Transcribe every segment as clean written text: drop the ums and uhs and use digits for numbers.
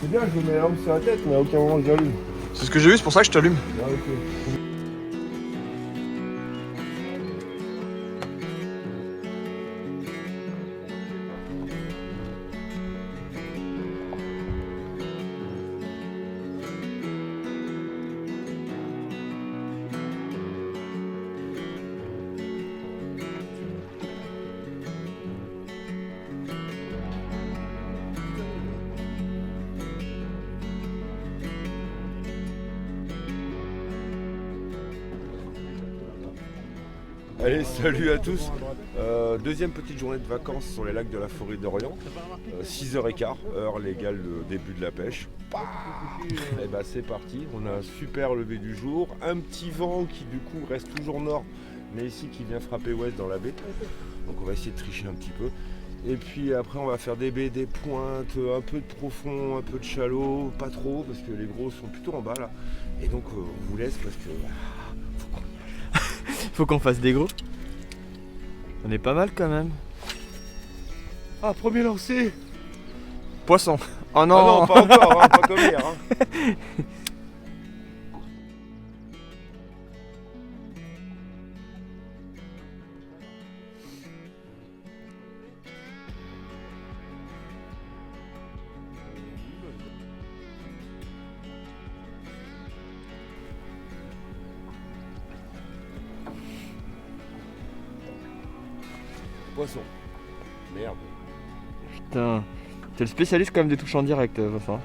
C'est bien, je me mets l'arme sur la tête, mais à aucun moment je l'allume. C'est ce que j'ai vu, c'est pour ça que je t'allume. Ah, ok. Allez, salut à tous. Deuxième petite journée de vacances sur les lacs de la forêt d'Orient. 6h15, heure légale de début de la pêche. Et bah c'est parti, on a un super lever du jour. Un petit vent qui du coup reste toujours nord, mais ici qui vient frapper ouest dans la baie. Donc on va essayer de tricher un petit peu. Et puis après on va faire des baies, des pointes, un peu de profond, un peu de shallow, pas trop parce que les gros sont plutôt en bas là. Et donc on vous laisse parce que Faut qu'on fasse des gros. On est pas mal quand même. Ah, premier lancé. Poisson. Oh non, Ah non, pas encore, hein, pas comme hier. Hein. Poisson. Merde. Putain. T'es le spécialiste quand même des touches en direct, Vincent.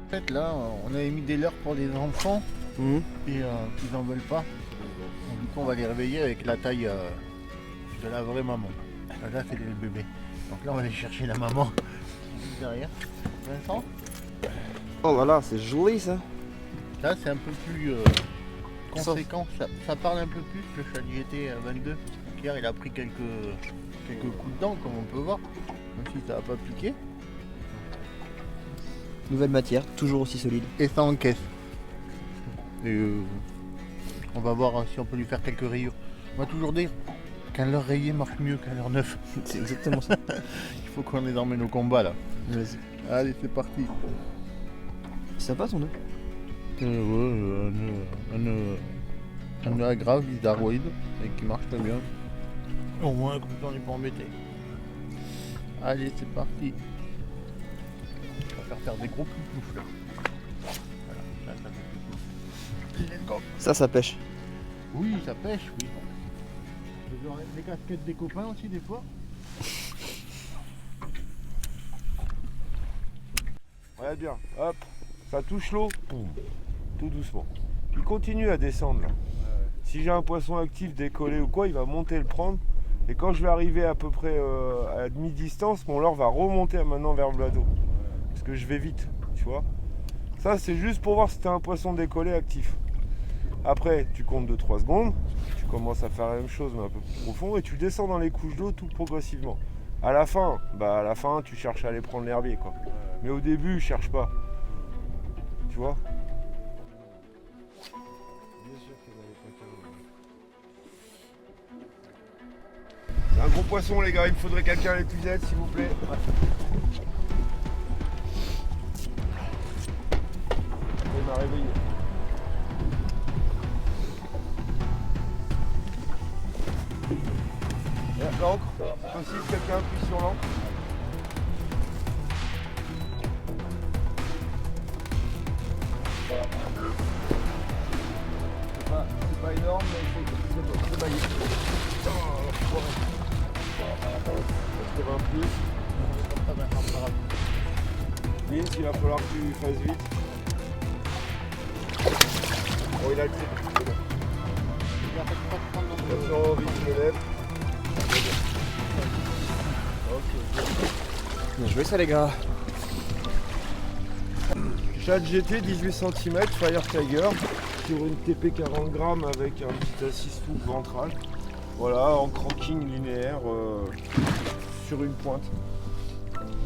En fait, là, on avait mis des leurres pour les enfants Mhm. et ils n'en veulent pas. Donc, du coup, on va les réveiller avec la taille de la vraie maman. Là, c'est le bébé. Donc là, on va aller chercher la maman derrière. Vincent, Oh là là, c'est joli ça. là, c'est un peu plus conséquent. Ça parle un peu plus le chat GT22. Hier, il a pris quelques coups de dents, comme on peut voir. Même si ça n'a pas piqué. Nouvelle matière, toujours aussi solide. Et ça encaisse. Et on va voir si on peut lui faire quelques rayures. On va toujours dire qu'un leurre rayé marche mieux qu'un leurre neuf. C'est exactement ça. Il faut qu'on les emmène au combat là. Vas-y. Allez, c'est parti. Sympa ton nœud. Un nœud à grave, d'Arwoid, et qui marche très bien. Au moins, comme ça, on n'est pas embêté. Allez, c'est parti. On va faire des gros poufs là. Voilà, là, ça fait pouf. Let's go. Ça pêche. Oui, ça pêche, oui. Je enlève les casquettes des copains aussi des fois. Regarde bien, hop, ça touche l'eau, boum, tout doucement. Il continue à descendre là. Si j'ai un poisson actif décollé ou quoi, il va monter le prendre. Et quand je vais arriver à peu près à demi-distance, mon leurre va remonter maintenant vers le bateau. Parce que je vais vite, tu vois. Ça, c'est juste pour voir si tu as un poisson décollé actif. Après, tu comptes 2-3 secondes, tu commences à faire la même chose mais un peu plus profond et tu descends dans les couches d'eau tout progressivement. À la fin, tu cherches à aller prendre l'herbier quoi. Mais au début, cherche pas. Tu vois. C'est un gros poisson les gars, il me faudrait quelqu'un à l'épuisette s'il vous plaît. Il m'a réveillé. L'encre, c'est possible que quelqu'un appuie sur l'encre. C'est pas énorme, mais c'est baillé. Je trouve un plus. Vince, il va falloir que tu fasses vite. Oh, il a le titre. C'est bon. Attention, vite, je me lève. Bien joué ça les gars. Chat GT 18 cm, Fire Tiger, sur une TP 40 grammes avec un petit assist hook ventral. Voilà, en cranking linéaire sur une pointe.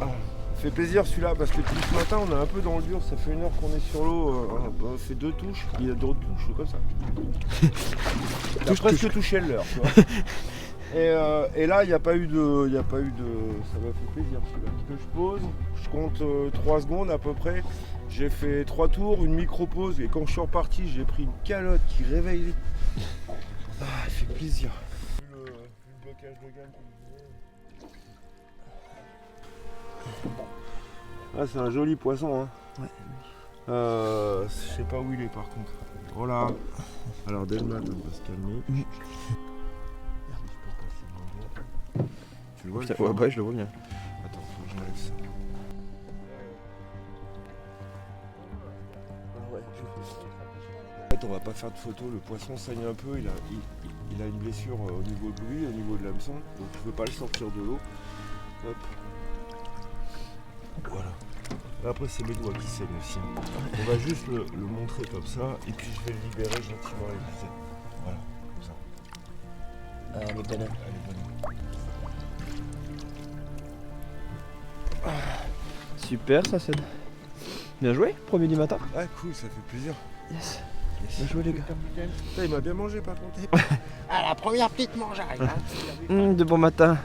Ah, fait plaisir celui-là parce que depuis ce matin on est un peu dans le dur, ça fait 1 heure qu'on est sur l'eau, on fait 2 touches, il y a d'autres touches comme ça. Il a presque touché le leurre, tu vois. Et là, il n'y a pas eu de. Ça m'a fait plaisir celui-là. Que je pose, je compte 3 secondes à peu près. J'ai fait 3 tours, une micro-pause, et quand je suis reparti, j'ai pris une calotte qui réveille. Ah, il fait plaisir. Vu le blocage de gamme qu'il disait. Ah, c'est un joli poisson, hein. Ouais. Je sais pas où il est par contre. Voilà. Alors dès le matin, on va se calmer. Oui. Merde, je peux passer mon doigt. Tu le vois? Ouais, bah, je le vois bien. Attends, faut que j'enlève ça. En fait, on va pas faire de photo, le poisson saigne un peu, il a une blessure au niveau de lui, au niveau de l'hameçon, donc je peux pas le sortir de l'eau. Hop. Voilà. Après c'est mes doigts qui saignent aussi. On va juste le montrer comme ça, et puis je vais le libérer gentiment avec les ailes. Voilà, comme ça. Ah, elle est bonne. Elle est bonne. Super, ça c'est. Bien joué, premier du matin. Ah cool, ça fait plaisir. Yes. Bien joué les gars. Putain, il m'a bien mangé par contre. Ah, la première petite mange arrive. Hein. De bon matin.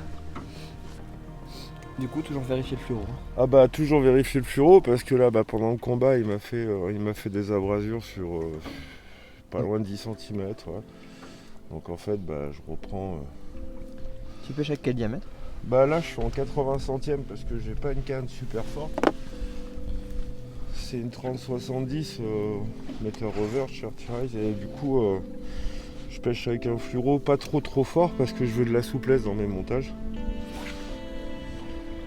Du coup, toujours vérifier le fluoro. Ah bah toujours vérifier le fluoro parce que là pendant le combat il m'a fait des abrasures sur pas loin de 10 cm. Ouais. Donc en fait je reprends. Tu pêches à quel diamètre? Bah là je suis en 80 centièmes parce que j'ai pas une canne super forte. C'est une 30-70 Meter Rover Short Rise et du coup je pêche avec un fluoro pas trop fort parce que je veux de la souplesse dans mes montages.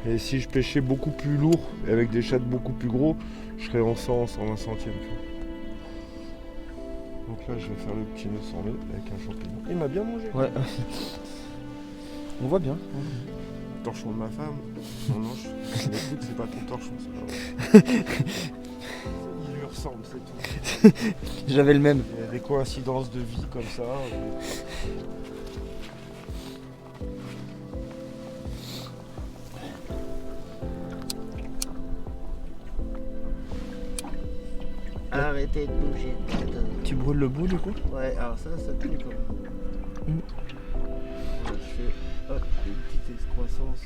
Et si je pêchais beaucoup plus lourd et avec des shad beaucoup plus gros, je serais en 100-120 centièmes. Tu vois. Donc là je vais faire le petit nœud sans nœud avec un champignon. Il m'a bien mangé. Ouais. On voit bien. Torchon de ma femme. Non, écoute, c'est pas ton torchon, c'est pas vrai. Il lui ressemble, c'est tout. J'avais le même. Il y a des coïncidences de vie comme ça. Arrêtez de bouger. Tu brûles le bout du coup? Ouais, alors ça pue quand même. Je fais une petite excroissance.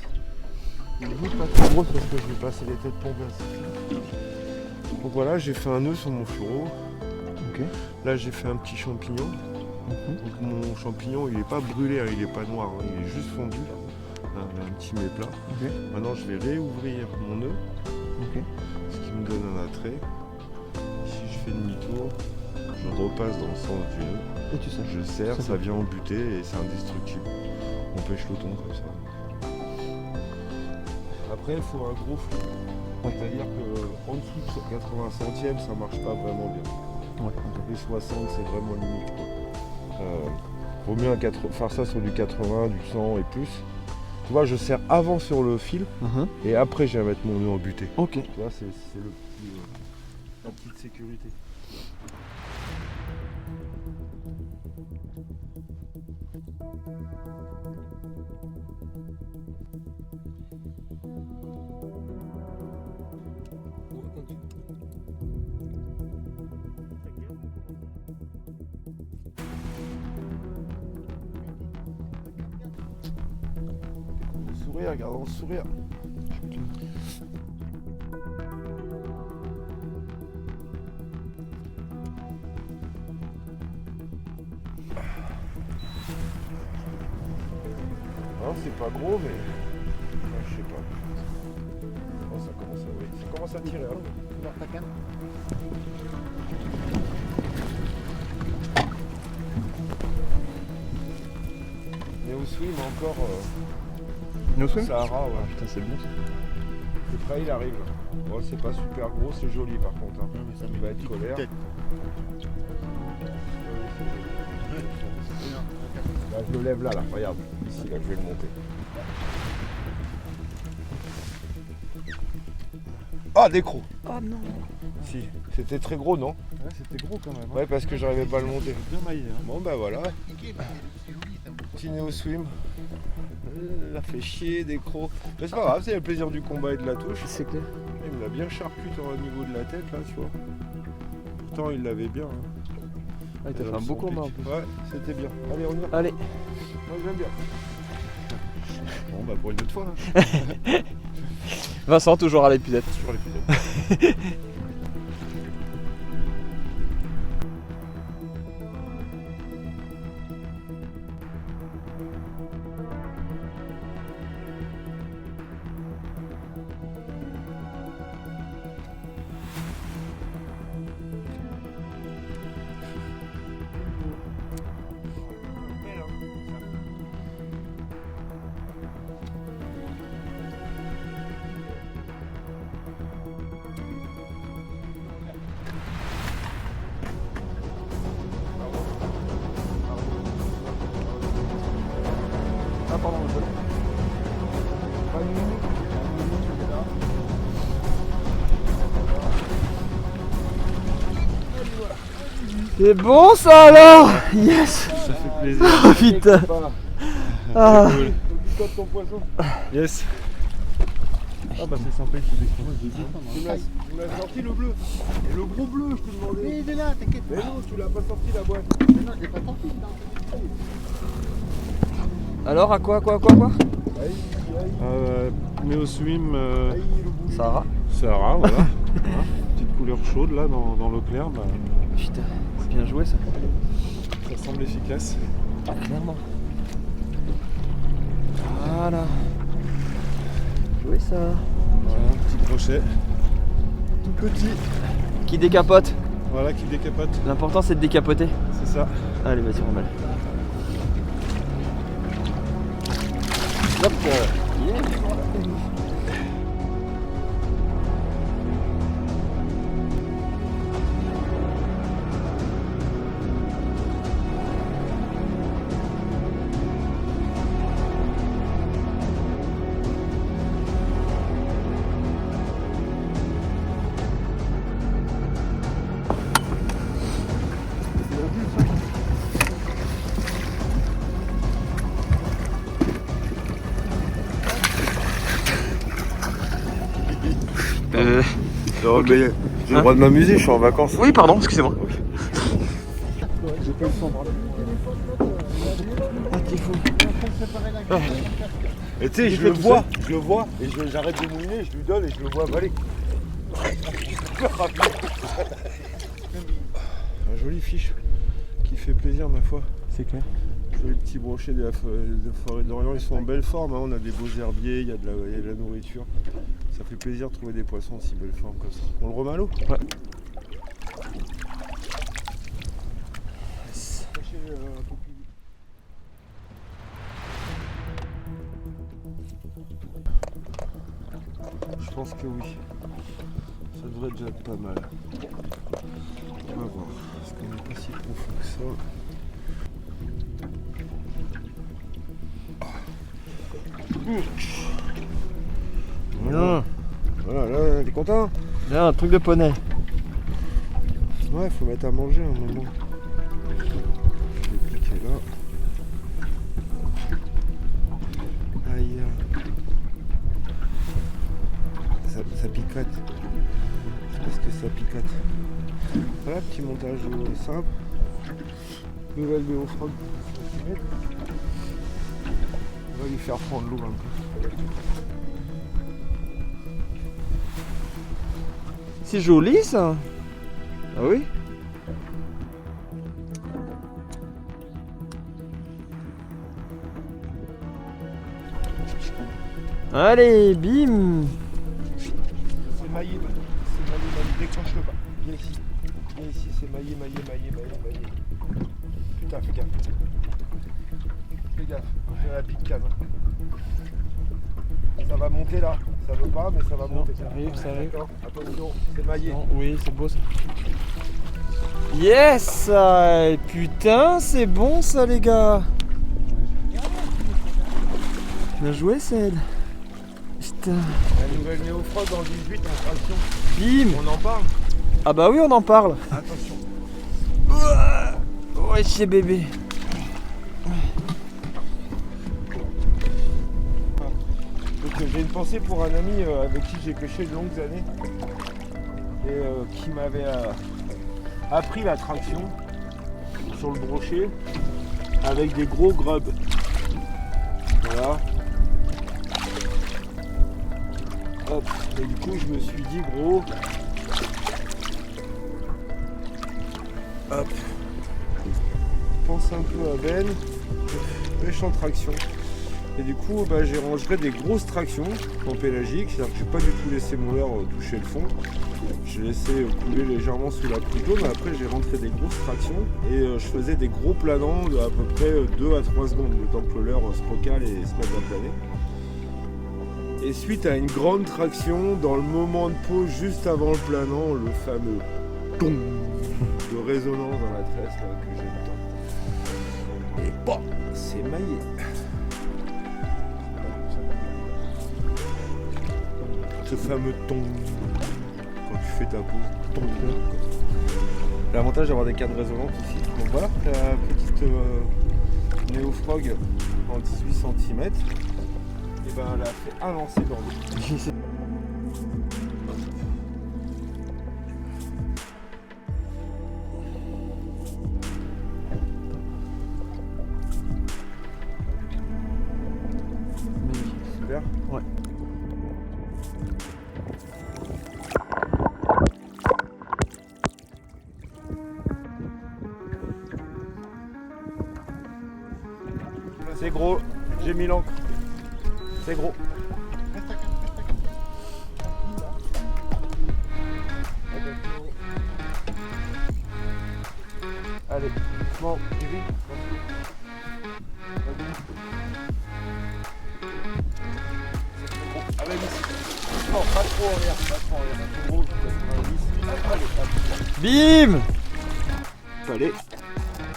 Une goutte pas trop grosse parce que je vais passer les têtes pompées. Donc voilà, j'ai fait un nœud sur mon fluoro. Ok. Là j'ai fait un petit champignon. Donc mon champignon il est pas brûlé, hein, il est pas noir, hein, il est juste fondu. Un petit méplat. Ok. Maintenant je vais réouvrir mon nœud, Ok. ce qui me donne un attrait. Si je fais demi-tour, je repasse dans le sens du nœud. Et tu sais. Je serre, Ça ça vient en butée et c'est indestructible. On pêche le thon comme ça. Après il faut un gros flux. C'est-à-dire qu'en dessous de 80 centièmes ça marche pas vraiment bien. Ouais. Les 60 c'est vraiment limite. Vaut mieux faire ça sur du 80, du 100 et plus. Tu vois, je serre avant sur le fil et après je vais mettre mon nœud en butée. Ok. Tu vois, c'est la petite sécurité. Sourire, regardons le sourire. Non, c'est pas gros, mais je sais pas. Oh, ça commence à tirer. Hein. Dans ta canne. Mais au swim encore. No swim? Sahara, ouais. Putain, c'est bien ça. C'est prêt, il arrive. Bon, c'est pas super gros, c'est joli par contre. Hein. mais ça Il va être colère. tête. Là, je le lève là, regarde. Ici, là, je vais le monter. Ah, des crocs. Oh non. Si, c'était très gros, non? Ouais, c'était gros quand même. Ouais, parce que j'arrivais pas à le monter. Bien maillé. Hein. Bon, bah voilà. Petit néo swim. Il a fait chier, des crocs. Mais c'est pas grave, c'est le plaisir du combat et de la touche. C'est clair. Il me l'a bien charcuté au niveau de la tête, là, tu vois. Pourtant, il l'avait bien. Hein. Ah, il t'a fait un beau combat en plus. Ouais, c'était bien. Allez, on y va. Allez. Moi, j'aime bien. Bon bah pour une autre fois. Hein. Vincent, toujours à l'épisode. Sur l'épisode. Ah pardon, le ballon. Pas de nous. C'est bon ça alors. Yes. Ça fait plaisir. Oh putain. Ah. Picote ton poisson. Yes. Ah bah c'est sympa, il se découvre. Tu m'as sorti le bleu. Et le gros bleu, je te demandais. Mais il est là, t'inquiète Mais non, tu l'as pas sorti la boîte. Mais non, je l'ai pas sorti. Alors à quoi Méo Swim Sarah. Sarah, voilà. Hein, petite couleur chaude là dans l'eau claire, bah, Putain, c'est bien joué ça. ça semble efficace. Ah, clairement. Voilà. Joué ça. Voilà, petit crochet. Tout petit. Qui décapote. Voilà qui décapote. L'important c'est de décapoter. C'est ça. Allez, vas-y, remballe. Hop. Yeah. Non, mais j'ai le droit de m'amuser, je suis en vacances. Oui, pardon, excusez-moi. J'ai pas le son, pardon. Ah, t'es fou. Et tu sais, je le vois, et j'arrête de mouiner, je lui donne et je le vois avaler. Un joli fiche qui fait plaisir ma foi. C'est clair. Les petits brochets de la forêt d'Orient, ils sont en belle forme, hein. On a des beaux herbiers, il y a de la nourriture. Ça fait plaisir de trouver des poissons en si belle forme comme ça. On le remet à l'eau? Ouais. Je pense que oui. Ça devrait déjà être pas mal. On va voir. Parce qu'on n'est pas si profond que ça. Bien. Voilà, là, t'es content? Bien, un truc de poney. Ouais, faut mettre à manger un moment. Je vais cliquer là. Aïe. Ça picote. C'est parce que ça picote. Voilà, petit montage simple. Nouvelle Méofrog. On va lui faire prendre l'eau un peu. C'est joli ça. Ah oui. Allez, bim. C'est maillé, déclenche-le pas. Viens ici, c'est maillé. Putain, fais gaffe. Fais gaffe, on fait la pique cave. Ça va monter là. Ça veut pas, mais ça va monter. Ça arrive. D'accord, attention, c'est maillé. Non, oui, c'est beau ça. Yes. Putain, c'est bon ça les gars. Bien joué Ced. Putain. La nouvelle Méofrog en 18 en traction. Bim. On en parle? Ah bah oui, on en parle. Attention. Ouais, chez bébé. Donc j'ai une pensée pour un ami avec qui j'ai pêché de longues années et qui m'avait appris la traction sur le brochet avec des gros grubs. Voilà. Hop. Et du coup je me suis dit gros. Hop. Pense un peu à Ben. Pêche en traction. Et du coup j'ai rangé des grosses tractions en pélagique. C'est-à-dire que je n'ai pas du tout laissé mon leurre toucher le fond. J'ai laissé couler légèrement sous la pluie d'eau, mais après j'ai rentré des grosses tractions et je faisais des gros planants de à peu près 2 à 3 secondes, le temps que le leurre se recale et se mette à planer. Et suite à une grande traction, dans le moment de pause, juste avant le planant, le fameux ton de résonance dans la tresse là, que j'aime tant. Et bon, c'est maillé. Ce fameux ton. Quand tu fais ta pause, ton. L'avantage d'avoir des cadres résonantes ici. Donc voilà, la petite Neofrog en 18 cm. Et ben elle a fait un lancer dans l'eau. Super. Ouais. C'est gros, j'ai mis l'encre. C'est gros. Allez, bon, tu vis. Allez, non, pas trop en l'air, pas trop en l'air. Trop gros, allez, Bim! palais.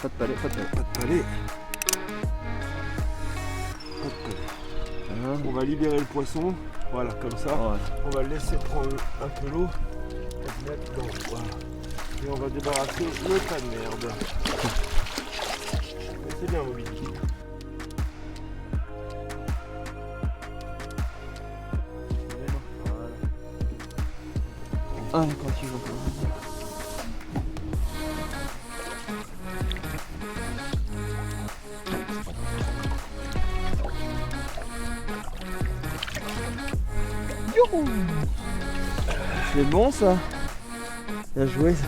Pas de palais, pas de palais. Pas de palais. On va libérer le poisson, voilà, comme ça. Ouais. On va le laisser prendre un peu l'eau et le mettre dans. Voilà. Et on va débarrasser le tas de merde. Mais c'est bien, Moby. Ah, quand tu veux. C'est bon ça. Bien joué ça.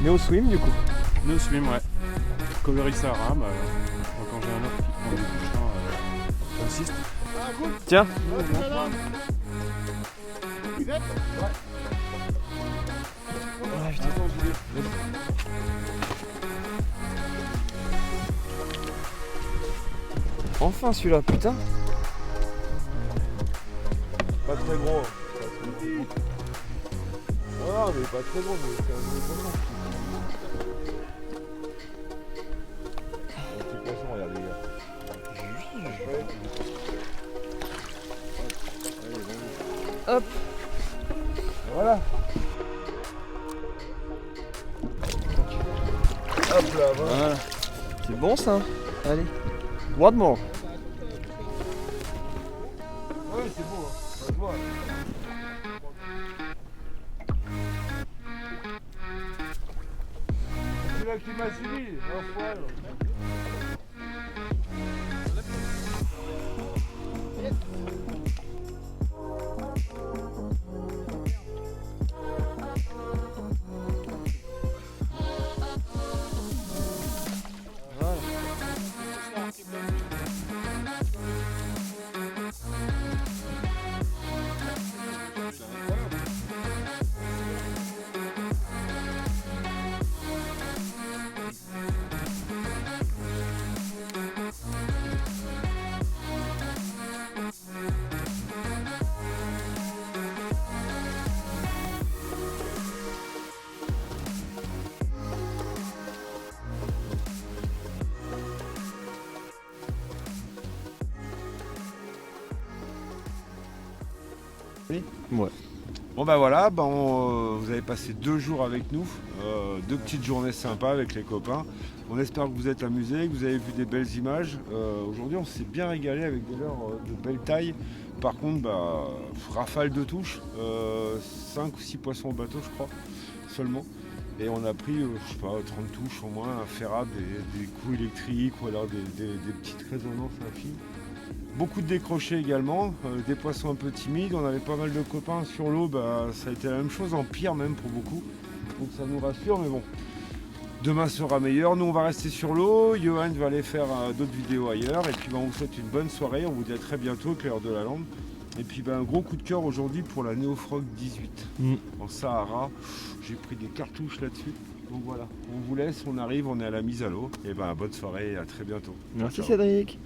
Néo swim du coup. No swim, ouais. Covery Sahara, quand j'ai un autre qui prend des bouchons, j'insiste. Tiens. Ah, putain. Enfin celui-là, putain. Pas très gros. Non, mais pas très gros, mais c'est un gros poisson. Un petit poisson, regarde les gars. Hop. Voilà. Hop là, voilà. Voilà. C'est bon ça. Allez. One more. Ouais, c'est beau, hein. Ça se voit. C'est celui-là qui m'a suivi, un poil. Ouais. Bon bah voilà, vous avez passé 2 jours avec nous, 2 petites journées sympas avec les copains. On espère que vous êtes amusés, que vous avez vu des belles images. Aujourd'hui on s'est bien régalé avec des leurres de belle taille. Par contre, rafale de touches, 5 ou 6 poissons au bateau je crois, seulement. Et on a pris, je sais pas, 30 touches au moins, un ferrable, des coups électriques ou alors des petites résonances infimes. Beaucoup de décrochés également, des poissons un peu timides. On avait pas mal de copains sur l'eau, ça a été la même chose, en pire même pour beaucoup. Donc ça nous rassure, mais bon. Demain sera meilleur. Nous, on va rester sur l'eau. Johan va aller faire d'autres vidéos ailleurs. Et puis, on vous souhaite une bonne soirée. On vous dit à très bientôt, Claire de la Lande. Et puis, un gros coup de cœur aujourd'hui pour la Neofrog 18 en Sahara. J'ai pris des cartouches là-dessus. Donc voilà, on vous laisse, on arrive, on est à la mise à l'eau. Et bonne soirée et à très bientôt. Merci Ciao. Cédric.